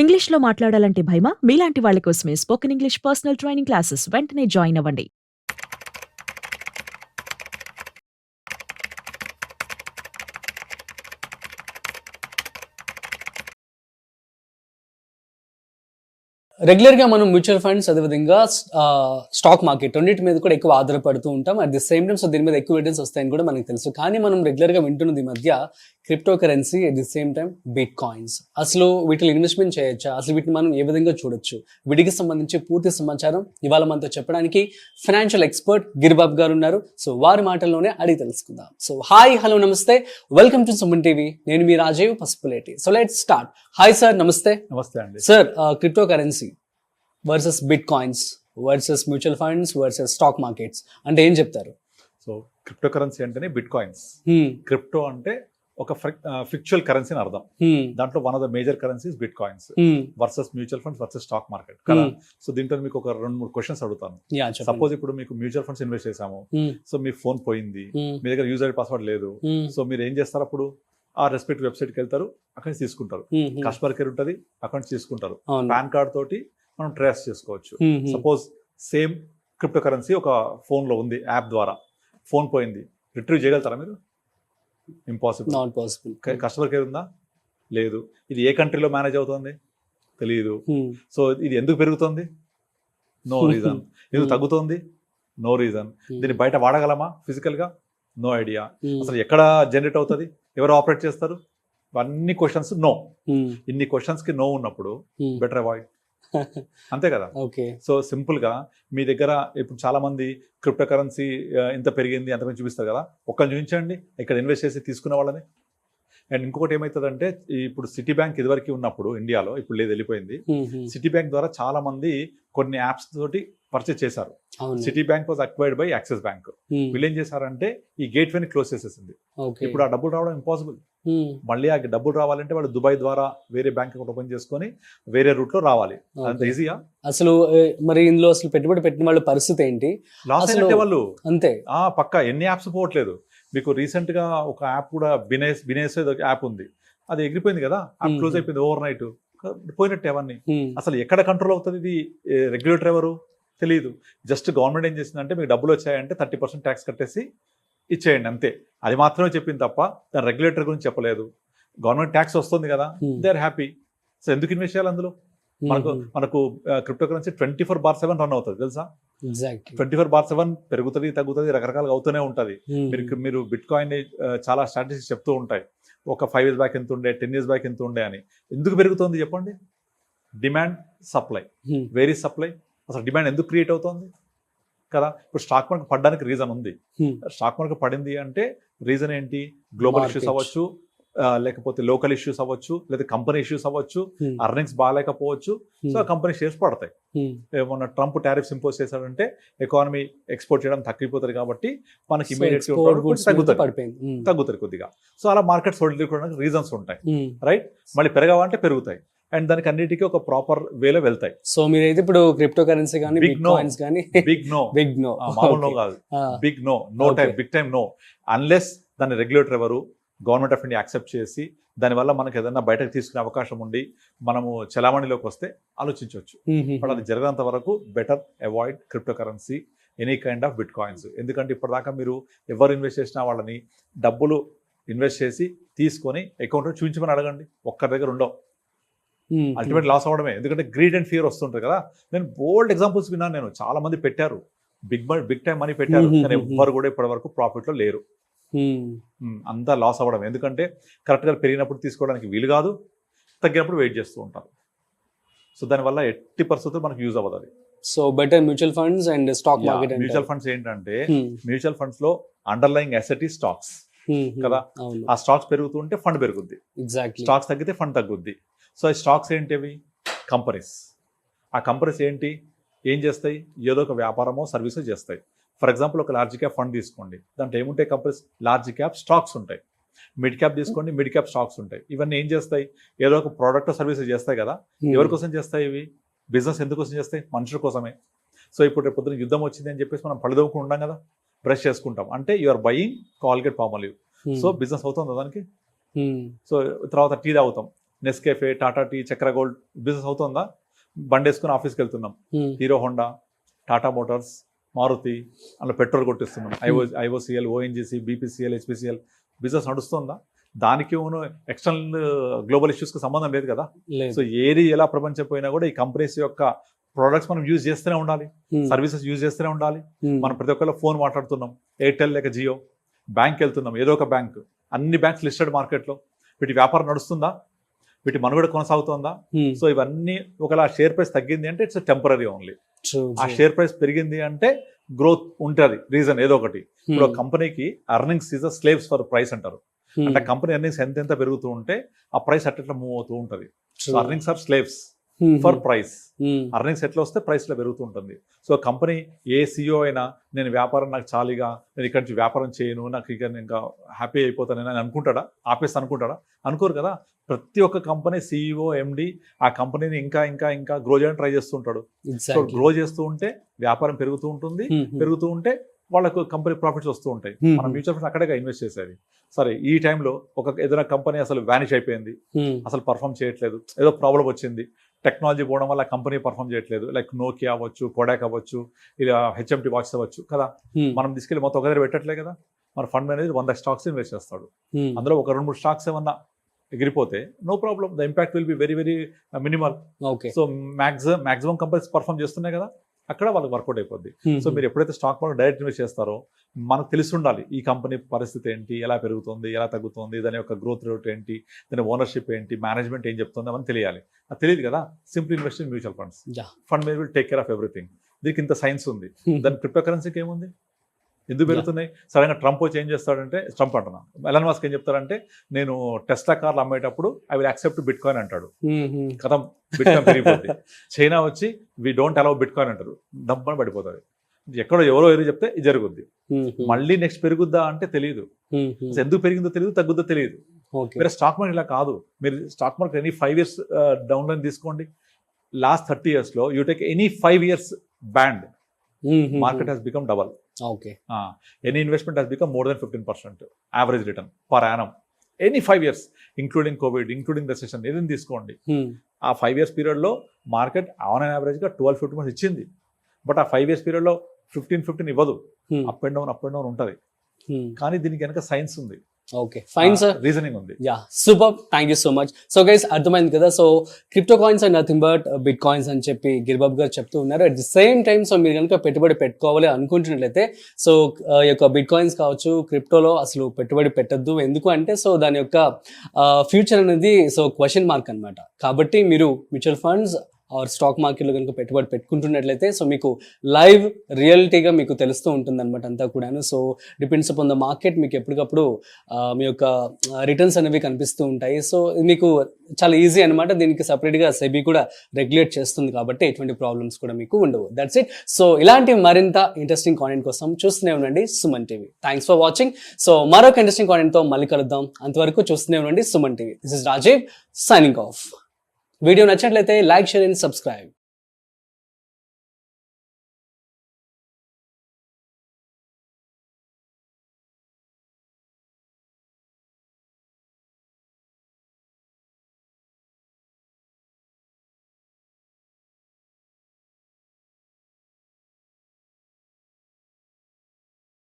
ఇంగ్లీష్‌లో మాట్లాడాలంటే భయమా? మీలాంటి వాళ్ళ కోసమే spoken English personal training classes వెంటనే జాయిన్ అవ్వండి. రెగ్యులర్‌గా మనం మ్యూచువల్ ఫండ్స్ అదేవిధంగా స్టాక్ మార్కెట్ రెండిటి మీద కూడా ఎక్కువ ఆధారపడుతూ ఉంటాం. అట్ ది సేమ్ టైమ్ దీని మీద ఎక్కువ రిటర్న్స్ వస్తాయని కూడా మనకు తెలుసు. కానీ మనం రెగ్యులర్‌గా వింటున్నది ఈ మధ్య crypto currency at the same time bit coins. అసలు వీటిలో ఇన్వెస్ట్‌మెంట్ చేయొచ్చా? అసలు వీటిని మనం ఏ విధంగా చూడొచ్చు? వీటికి సంబంధించి పూర్తి సమాచారం ఇవాళ మనతో చెప్పడానికి ఫైనాన్షియల్ ఎక్స్పర్ట్ గిరిబాబు గారు ఉన్నారు. సో వారి మాటల్లోనే అడిగి తెలుసుకుందాం. సో హాయ్, హలో, నమస్తే, వెల్కమ్ టు సుమన్ టీవీ. నేను మీ Rajeev Pasupuleti. So let's start. Hi sir, నమస్తే. నమస్తే అండి. Sir, cryptocurrency versus bitcoins versus mutual funds versus stock markets అంటే ఏం చెప్తారు? సో క్రిప్టో కరెన్సీ అంటేనే బిట్ కాయిన్స్. క్రిప్టో అంటే ఒక ఫిక్చువల్ కరెన్సీ అని అర్థం. దాంట్లో one of the major currencies bitcoins versus mutual funds versus stock market కదా. సో దీంట్లో మీకు ఒక 2-3 క్వశ్చన్స్ అడుగుతాను. సపోజ్ ఇప్పుడు మీకు మ్యూచువల్ ఫండ్స్ ఇన్వెస్ట్ చేసాము, సో మీ ఫోన్ పోయింది, మీ దగ్గర యూజర్ ఐడి పాస్వర్డ్ లేదు, సో మీరు ఏం చేస్తారు? అప్పుడు ఆ రెస్పెక్ట్ వెబ్సైట్కి వెళ్తారు, అక్కడి నుంచి తీసుకుంటారు. కస్టమర్ కేర్ ఉంటుంది, అక్కడి నుంచి తీసుకుంటారు. పాన్ కార్డ్ తోటి మనం ట్రేస్ చేసుకోవచ్చు. సపోజ్ సేమ్ క్రిప్టో కరెన్సీ ఒక ఫోన్లో ఉంది, యాప్ ద్వారా ఫోన్ పోయింది, రిట్రీవ్ చేయగలుగుతారా మీరు? ఇంపాసిబుల్. కస్టమర్ కేర్ ఉందా? లేదు. ఇది ఏ కంట్రీలో మేనేజ్ అవుతుంది? తెలియదు. సో ఇది ఎందుకు పెరుగుతుంది? No reason. ఎందుకు తగ్గుతుంది? No reason. దీన్ని బయట వాడగలమా ఫిజికల్గా? No idea. అసలు ఎక్కడ జనరేట్ అవుతుంది? ఎవరు ఆపరేట్ చేస్తారు? అన్ని క్వశ్చన్స్ నో. ఇన్ని క్వశ్చన్స్కి నో ఉన్నప్పుడు బెటర్ అవాయిడ్. అంతే కదా. సో సింపుల్ గా మీ దగ్గర ఇప్పుడు చాలా మంది క్రిప్టో కరెన్సీ ఇంత పెరిగింది అంత మంది చూపిస్తారు కదా, ఒక్కరిని చూపించండి ఇక్కడ ఇన్వెస్ట్ చేసి తీసుకున్న వాళ్ళని. అండ్ ఇంకొకటి ఏమవుతుందంటే, ఇప్పుడు సిటీ బ్యాంక్ ఇదివరకు ఉన్నప్పుడు ఇండియాలో, ఇప్పుడు లేదు, వెళ్ళిపోయింది. సిటీ బ్యాంక్ ద్వారా చాలా మంది కొన్ని యాప్స్ తోటి పర్చేస్ చేశారు. City bank was acquired by axis bank. వీళ్ళు ఏం చేశారంటే ఈ గేట్ వేని క్లోజ్ చేసేసింది. ఇప్పుడు ఆ డబ్బులు రావడం ఇంపాసిబుల్. మళ్ళీ ఆ డబ్బులు రావాలంటే వాళ్ళు దుబాయ్ ద్వారా వేరే బ్యాంక్ అకౌంట్ ఓపెన్ చేసుకొని వేరే రూట్ లో రావాలి. అంత ఈజీయా? అసలు మరి ఇందులో అసలు పెట్టుబడి పెట్టిన వాళ్ళ పరిస్థితి ఏంటి? లాస్ అయినట్టే వాళ్ళు. అంతే పక్కా. ఎన్ని యాప్స్ పోవట్లేదు. మీకు రీసెంట్ గా ఒక యాప్ కూడా బినేస్ యాప్ ఉంది, అది ఎగిరిపోయింది కదా, యాప్ క్లోజ్ అయిపోయింది ఓవర్ నైట్. పోయినట్టే అవన్నీ. అసలు ఎక్కడ కంట్రోల్ అవుతుంది? ఇది రెగ్యులేటర్ ఎవరు? తెలియదు. జస్ట్ గవర్నమెంట్ ఏం చేసిందంటే మీకు డబ్బులు వచ్చాయంటే 30% ట్యాక్స్ కట్టేసి ఇచ్చేయండి, అంతే. అది మాత్రమే చెప్పింది తప్ప దాని రెగ్యులేటర్ గురించి చెప్పలేదు. గవర్నమెంట్ ట్యాక్స్ వస్తుంది కదా, దే ఆర్ హ్యాపీ. సో ఎందుకు ఇన్వెస్ట్ చేయాలి అందులో? మనకు క్రిప్టో కరెన్సీ 24/7 రన్ అవుతుంది తెలుసా. 24/7 పెరుగుతుంది, తగ్గుతుంది, రకరకాలుగా అవుతూనే ఉంటుంది. మీరు బిట్ కాయిన్ చాలా స్ట్రాటజీస్ చెప్తూ ఉంటాయి. ఒక 5 years బ్యాక్ ఎంత ఉండే, 10 years బ్యాక్ ఎంత ఉండే అని. ఎందుకు పెరుగుతుంది చెప్పండి? Demand, supply. Very supply. అసలు డిమాండ్ ఎందుకు క్రియేట్ అవుతుంది కదా. ఇప్పుడు స్టాక్ మార్కెట్ పడడానికి రీజన్ ఉంది. స్టాక్ మార్కెట్ పడింది అంటే రీజన్ ఏంటి? గ్లోబల్ ఇష్యూస్ అవ్వచ్చు, లేకపోతే లోకల్ ఇష్యూస్ అవ్వచ్చు, లేదా కంపెనీ ఇష్యూస్ అవ్వచ్చు, అర్నింగ్స్ బాగాలేకపోవచ్చు. సో ఆ కంపెనీ షేర్స్ పడతాయి. ఏమన్నా ట్రంప్ టారిఫ్స్ ఇంపోజ్ చేశాడంటే ఎకానమీ ఎక్స్పోర్ట్ చేయడం తగ్గిపోతుంది కాబట్టి మనకి ఇమీడియట్ తగ్గుతుంది కొద్దిగా. సో అలా మార్కెట్స్ వదిలిపోవడానికి రీజన్స్ ఉంటాయి, రైట్. మళ్ళీ పెరగాలంటే పెరుగుతాయి, అండ్ దానికి అన్నిటికీ ఒక ప్రాపర్ వేలో వెళ్తాయి. సో మీరైతే ఇప్పుడు క్రిప్టో కరెన్సీ కానీ బిగ్ నో మామూలు నో కాదు, big no. No time, big time no. Unless దాని రెగ్యులేటర్ ఎవరు, గవర్నమెంట్ ఆఫ్ ఇండియా యాక్సెప్ట్ చేసి దానివల్ల మనకు ఏదైనా బయటకు తీసుకునే అవకాశం ఉండి మనము చలామణిలోకి వస్తే ఆలోచించవచ్చు. బట్ అది జరగనంత వరకు better avoid crypto currency, any kind of bit coins. ఎందుకంటే ఇప్పటిదాకా మీరు ఎవరు ఇన్వెస్ట్ చేసినా వాళ్ళని డబ్బులు ఇన్వెస్ట్ చేసి తీసుకొని అకౌంట్లో చూపించమని అడగండి, ఒక్కరి దగ్గర ఉండవు. అల్టిమేట్ లాస్ అవడమే. ఎందుకంటే గ్రీడ్ అండ్ ఫియర్ వస్తుంటుంది కదా. నేను బోల్డ్ ఎగ్జాంపుల్స్ విన్నాను. నేను చాలా మంది పెట్టారు, బిగ్ టైం మనీ పెట్టారు, కానీ ఎవ్వరు కూడా ఇప్పటి వరకు ప్రాఫిట్ లో లేరు. అంతా లాస్ అవ్వడం. ఎందుకంటే కరెక్ట్గా పెరిగినప్పుడు తీసుకోవడానికి వీలు కాదు, తగ్గినప్పుడు వెయిట్ చేస్తూ ఉంటారు. సో దానివల్ల ఎట్టి పరిస్థితుల్లో మనకు యూజ్ అవ్వదు అది. So better mutual funds and stock market. Mutual funds ఏంటంటే మ్యూచువల్ ఫండ్స్ లో అండర్లయింగ్ అసెట్ స్టాక్స్ కదా. ఆ స్టాక్స్ పెరుగుతుంటే ఫండ్ పెరుగుద్ది, స్టాక్స్ తగ్గితే ఫండ్ తగ్గుద్ది. సో ఈ స్టాక్స్ ఏంటివి? కంపెనీస్. ఆ కంపెనీస్ ఏం చేస్తాయి? ఏదో ఒక వ్యాపారమో సర్వీసో చేస్తాయి. ఫర్ ఎగ్జాంపుల్ ఒక లార్జ్ క్యాప్ ఫండ్ తీసుకోండి, దాంట్లో ఏముంటాయి? కంపెనీస్ లార్జ్ క్యాప్ స్టాక్స్ ఉంటాయి. మిడ్ క్యాప్ తీసుకోండి, మిడ్ క్యాప్ స్టాక్స్ ఉంటాయి. ఇవన్నీ ఏం చేస్తాయి? ఏదో ఒక ప్రోడక్ట్ సర్వీసెస్ చేస్తాయి కదా. ఎవరి కోసం చేస్తాయి ఇవి? బిజినెస్ ఎందుకోసం చేస్తాయి? మనుషుల కోసమే. సో ఇప్పుడు రేపు పొద్దున యుద్ధం వచ్చింది అని చెప్పేసి మనం పళ్ళదోముకుని ఉంటాం కదా, బ్రష్ చేసుకుంటాం. అంటే you're buying Colgate Palmolive. So business అవుతుంది దానికి. సో తర్వాత టీ తాగుతాం, Nescafe, Tata tea, Chakra gold business అవుతుందా? బండి వేసుకుని ఆఫీస్కి వెళ్తున్నాం, Hero Honda, Tata Motors, Maruti, అందులో పెట్రోల్ కొట్టిస్తున్నాం, IOCL, ONGC, BPCL, HPCL business నడుస్తుందా? దానికి ఎక్స్టర్నల్ గ్లోబల్ ఇష్యూస్కి సంబంధం లేదు కదా. సో ఏది ఎలా ప్రపంచం పోయినా కూడా ఈ కంపెనీస్ యొక్క ప్రోడక్ట్స్ మనం యూజ్ చేస్తూనే ఉండాలి, సర్వీసెస్ యూజ్ చేస్తూనే ఉండాలి. మనం ప్రతి ఒక్కళ్ళు ఫోన్ మాట్లాడుతున్నాం, ఎయిర్టెల్ లేక జియో, బ్యాంక్ వెళ్తున్నాం, ఏదో ఒక బ్యాంక్, అన్ని బ్యాంక్స్ లిస్టెడ్ మార్కెట్లో, వీటి వ్యాపారం నడుస్తుందా, వీటి మనుగడ కొనసాగుతుందా? సో ఇవన్నీ ఒకవేళ షేర్ ప్రైస్ తగ్గింది అంటే ఇట్స్ టెంపరీ ఓన్లీ. ఆ షేర్ ప్రైస్ పెరిగింది అంటే గ్రోత్ ఉంటుంది, రీజన్ ఏదో ఒకటి. ఇప్పుడు కంపెనీకి earnings is slaves for price అంటారు. అంటే కంపెనీ ఎర్నింగ్స్ ఎంత పెరుగుతూ ఉంటే ఆ ప్రైస్ అట్లా మూవ్ అవుతూ ఉంటుంది. So earnings are slaves for price. Earnings ఎట్లా వస్తే ప్రైస్ లో పెరుగుతూ ఉంటుంది. సో కంపెనీ ఏ సిఇఓ అయినా నేను వ్యాపారం నాకు చాలీగా, నేను ఇక్కడి నుంచి వ్యాపారం చేయను, నాకు ఇక ఇంకా హ్యాపీ అయిపోతానని అని అనుకుంటాడా? ఆపేసి అనుకుంటాడా? అనుకోరు కదా. ప్రతి ఒక్క కంపెనీ సిఇఓ, ఎండి ఆ కంపెనీని ఇంకా ఇంకా ఇంకా గ్రో చేయడానికి ట్రై చేస్తూ ఉంటాడు. సో గ్రో చేస్తూ ఉంటే వ్యాపారం పెరుగుతూ ఉంటుంది, పెరుగుతూ ఉంటే వాళ్ళకు కంపెనీ ప్రాఫిట్స్ వస్తూ ఉంటాయి. మన మ్యూచువల్ ఫండ్స్ అక్కడే ఇన్వెస్ట్ చేసేది. సరే ఈ టైంలో ఏదైనా కంపెనీ అసలు వ్యానిష్ అయిపోయింది, అసలు పర్ఫామ్ చేయట్లేదు, ఏదో ప్రాబ్లం వచ్చింది, టెక్నాలజీ పోవడం వల్ల కంపెనీ పర్ఫామ్ చేయట్లేదు, లైక్ నోకియా అవ్వచ్చు, కోడాక్ అవ్వచ్చు, ఇలా హెచ్ఎంటి వాచ్ అవ్వచ్చు కదా. మనం తీసుకెళ్ళి మొత్తం ఒక దగ్గర పెట్టట్లే కదా. మన ఫండ్ మేనేజర్ 100 స్టాక్స్ ఇన్వెస్ట్ చేస్తాడు, అందులో ఒక 2-3 స్టాక్స్ ఏమన్నా ఎగిరిపోతే no problem, the impact will be very very minimal. So maximum companies perform చేస్తున్నాయి కదా, అక్కడ వాళ్ళకి వర్కౌట్ అయిపోద్ది. సో మీరు ఎప్పుడైతే స్టాక్ మార్కెట్ డైరెక్ట్ ఇన్వెస్ట్ చేస్తారో మనకు తెలిసి ఉండాలి ఈ కంపెనీ పరిస్థితి ఏంటి, ఎలా పెరుగుతుంది, ఎలా తగ్గుతుంది, దాని యొక్క గ్రోత్ రేట్ ఏంటి, దాని ఓనర్షిప్ ఏంటి, మేనేజ్మెంట్ ఏం చెప్తుంది అని తెలియాలి. అది తెలియదు కదా. Simply invest in mutual funds, fund manage will take care of everything. దీనికి ఇంత సైన్స్ ఉంది. దాని క్రిప్టో కరెన్సీకి ఏముంది? ఎందుకు పెరుగుతున్నాయి? సడన్గా ట్రంప్ వచ్చి ఏం చేస్తాడంటే, ట్రంప్ అంటున్నా, ఎలాన్ మస్క్ ఏం చెప్తాడంటే, నేను టెస్లా కార్లు అమ్మేటప్పుడు I will accept bitcoin అంటాడు. కథం, బిట్ కాయిన్ పెరిగిపోతుంది. చైనా వచ్చి we don't allow bitcoin అంటారు, దమ్మని పడిపోతుంది. ఎక్కడో ఎవరో చెప్తే ఇది జరుగుద్ది. మళ్ళీ నెక్స్ట్ పెరుగుద్దా అంటే తెలియదు. ఎందుకు పెరిగిందో తెలియదు, తగ్గుద్దో తెలియదు. మీరు స్టాక్ మార్కెట్ ఇలా కాదు. మీరు stock market any 5 years down line తీసుకోండి, లాస్ట్ 30 years లో you take any 5 years band, market has become double. Any investment has become more than 15% average return per annum. Any 5 years, including COVID, including recession, ఏదైనా తీసుకోండి. ఆ 5 years period లో market on and average గా 12-15% ఇచ్చింది. But ఆ 5 years period లో 15 ఇవ్వదు. Up and down ఉంటుంది. కానీ దీనికి వెనక సైన్స్ ఉంది. ఓకే, ఫైన్ సార్, రీజనింగ్ ఉంది. Yeah, super, thank you so much. So guys, అర్థమైంది కదా. So crypto coins and nothing but bit coins అని చెప్పి గిరిబాబు గారు చెప్తూ ఉన్నారు. At the same time so మీరు కనుక పెట్టుబడి పెట్టుకోవాలి అనుకుంటున్నట్లయితే సో ఈ యొక్క బిట్ కాయిన్స్ కావచ్చు, క్రిప్టోలో అసలు పెట్టుబడి పెట్టద్దు. ఎందుకు అంటే సో దాని యొక్క ఫ్యూచర్ అనేది సో క్వశ్చన్ మార్క్ అనమాట. కాబట్టి మీరు మ్యూచువల్ ఫండ్స్ ఆర్ స్టాక్ మార్కెట్లో కనుక పెట్టుబడి పెట్టుకుంటున్నట్లయితే సో మీకు లైవ్ రియాలిటీగా మీకు తెలుస్తూ ఉంటుంది అనమాట అంతా కూడాను. So depends upon the market, మీకు ఎప్పటికప్పుడు మీ యొక్క రిటర్న్స్ అనేవి కనిపిస్తూ ఉంటాయి. సో మీకు చాలా ఈజీ అనమాట. దీనికి సపరేట్గా సెబీ కూడా రెగ్యులేట్ చేస్తుంది కాబట్టి ఎటువంటి ప్రాబ్లమ్స్ కూడా మీకు ఉండవు. That's it. సో ఇలాంటి మరింత ఇంట్రెస్టింగ్ కాంటెంట్ కోసం చూస్తూనే ఉండండి Suman TV. Thanks for watching. So మరొక ఇంట్రెస్టింగ్ కాంటెంట్తో మళ్ళీ కలుద్దాం. అంతవరకు చూస్తూనే ఉండండి Suman TV. This is Rajiv signing off. Video నచ్చినట్లయితే లైక్, షేర్ అండ్ సబ్స్క్రైబ్.